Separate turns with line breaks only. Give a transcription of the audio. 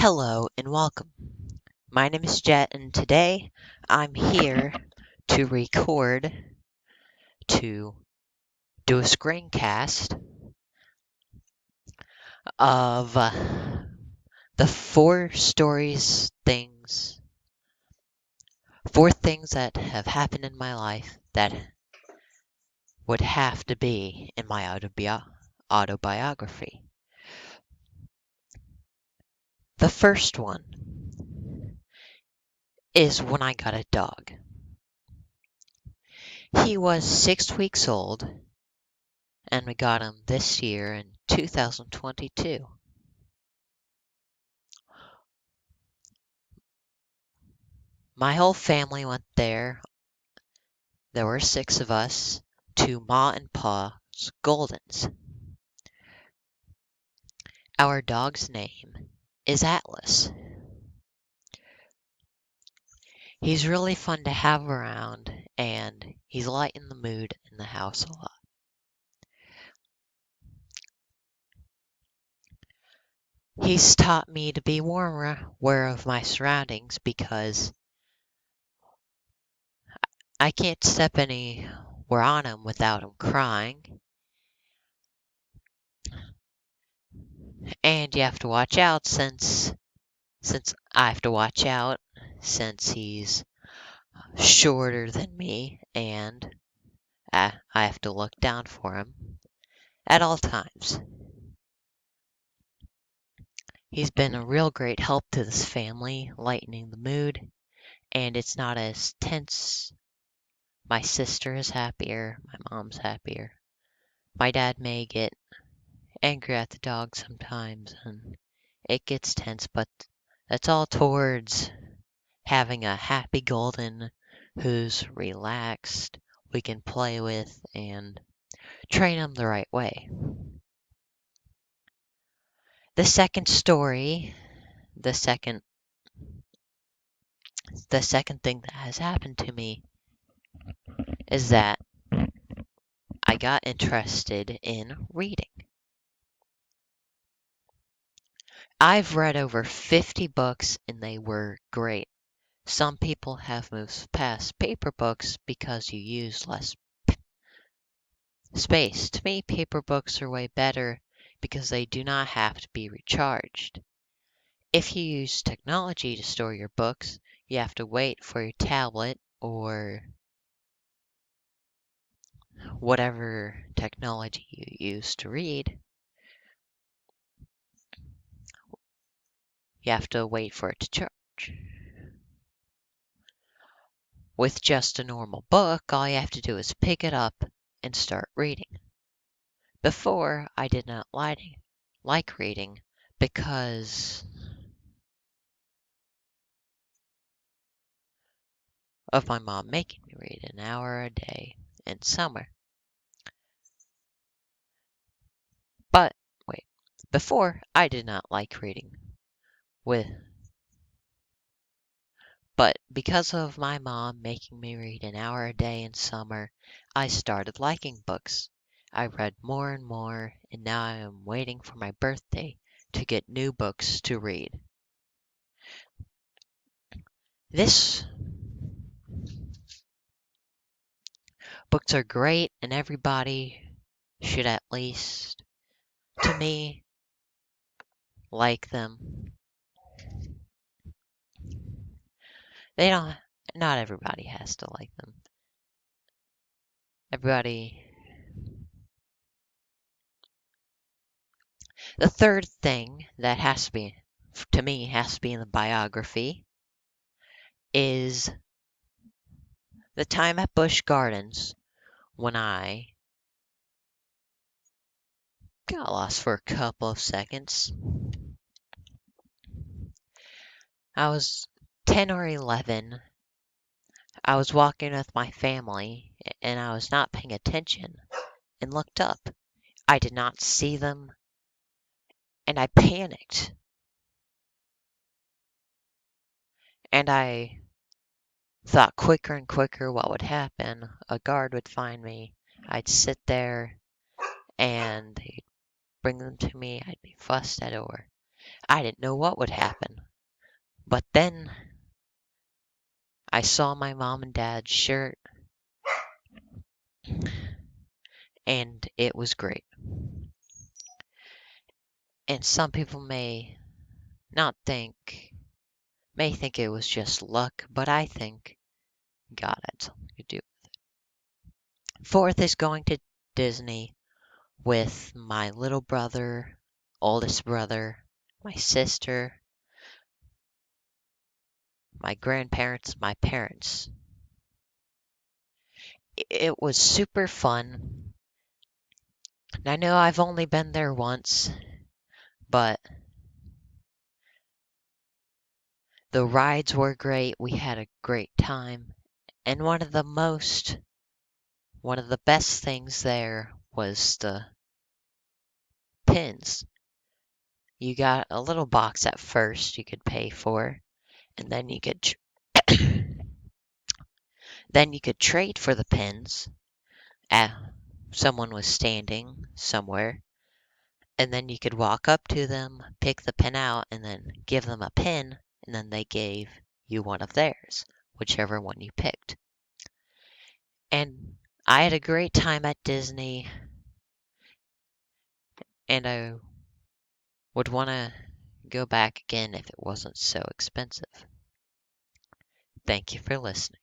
Hello and welcome. My name is Jet, and today I'm here to record, to do a screencast of the four things that have happened in my life that would have to be in my autobiography. The first one is when I got a dog. He was 6 weeks old, and we got him this year in 2022. My whole family went there. There were 6 of us to Ma and Pa's Goldens. Our dog's name is Atlas. He's really fun to have around, and he's lightened the mood in the house a lot. He's taught me to be more aware of my surroundings because I can't step anywhere on him without him crying. And you have to watch out since I have to watch out since he's shorter than me and I have to look down for him at all times. He's been a real great help to this family, lightening the mood, and it's not as tense. My sister is happier, my mom's happier. My dad may get angry at the dog sometimes and it gets tense, but that's all towards having a happy golden who's relaxed, we can play with and train him the right way. The second story, the second thing that has happened to me is that I got interested in reading. I've read over 50 books and they were great. Some people have moved past paper books because you use less space. To me, paper books are way better because they do not have to be recharged. If you use technology to store your books, you have to wait for your tablet or whatever technology you use to read. You have to wait for it to charge. With just a normal book, all you have to do is pick it up and start reading. Before, I did not like reading because of my mom making me read an hour a day in summer. But wait, before I did not like reading but because of my mom making me read an hour a day in summer, I started liking books. I read more and more, and now I am waiting for my birthday to get new books to read. This books are great, and everybody should at least, to me, like them. They don't. Not everybody has to like them. Everybody. The third thing that has to be, to me, has to be in the biography is the time at Busch Gardens when I got lost for a couple of seconds. I was 10 or 11. I was walking with my family and I was not paying attention and looked up. I did not see them and I panicked. And I thought quicker and quicker what would happen. A guard would find me. I'd sit there and they'd bring them to me. I'd be fussed at over. I didn't know what would happen. But then I saw my mom and dad's shirt, and it was great. And some people not think, may think it was just luck, but I think God had something to do with it. Fourth is going to Disney with my little brother, oldest brother, my sister, my grandparents, my parents. It was super fun. I know I've only been there once, but the rides were great. We had a great time. And one of the best things there was the pins. You got a little box at first you could pay for, and then you could then you could trade for the pins. Someone was standing somewhere, and then you could walk up to them, pick the pin out, and then give them a pin, and then they gave you one of theirs, whichever one you picked. And I had a great time at Disney, and I would want to go back again if it wasn't so expensive. Thank you for listening.